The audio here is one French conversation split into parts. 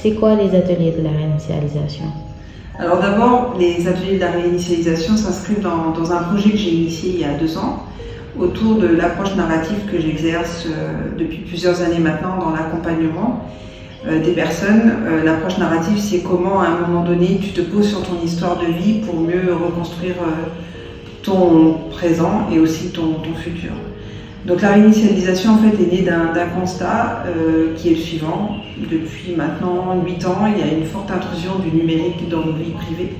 c'est quoi les ateliers de la réinitialisation? Alors d'abord, les ateliers de la réinitialisation s'inscrivent dans un projet que j'ai initié il y a 2 ans autour de l'approche narrative que j'exerce depuis plusieurs années maintenant dans l'accompagnement des personnes. L'approche narrative, c'est comment à un moment donné tu te poses sur ton histoire de vie pour mieux reconstruire ton présent et aussi ton futur. Donc la réinitialisation en fait est née d'un constat qui est le suivant. Depuis maintenant 8 ans, il y a une forte intrusion du numérique dans nos vies privées.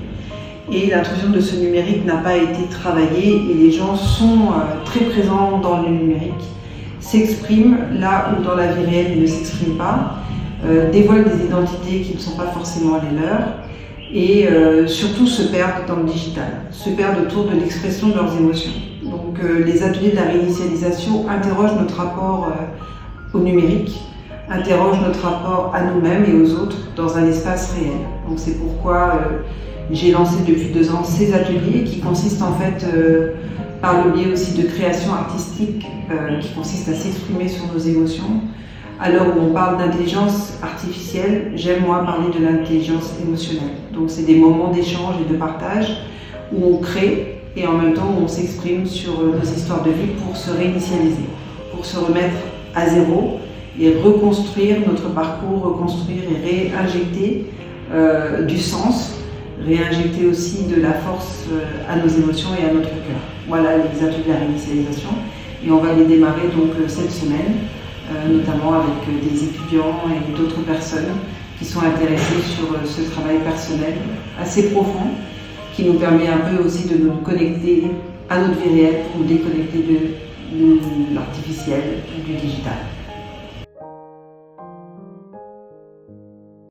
Et l'intrusion de ce numérique n'a pas été travaillée et les gens sont très présents dans le numérique, s'expriment là où dans la vie réelle ils ne s'expriment pas, dévoilent des identités qui ne sont pas forcément les leurs et surtout se perdent dans le digital, se perdent autour de l'expression de leurs émotions. Donc les ateliers de la réinitialisation interrogent notre rapport au numérique, interrogent notre rapport à nous-mêmes et aux autres dans un espace réel. Donc c'est pourquoi j'ai lancé depuis 2 ans ces ateliers qui consistent en fait par le biais aussi de création artistique qui consiste à s'exprimer sur nos émotions. À l'heure où on parle d'intelligence artificielle, j'aime moi parler de l'intelligence émotionnelle. Donc c'est des moments d'échange et de partage où on crée et en même temps où on s'exprime sur nos histoires de vie pour se réinitialiser, pour se remettre à zéro et reconstruire notre parcours, reconstruire et réinjecter du sens, réinjecter aussi de la force à nos émotions et à notre cœur. Voilà les ateliers de la réinitialisation et on va les démarrer donc cette semaine, notamment avec des étudiants et d'autres personnes qui sont intéressées sur ce travail personnel assez profond qui nous permet un peu aussi de nous connecter à notre vie réelle pour nous déconnecter de l'artificiel, du digital.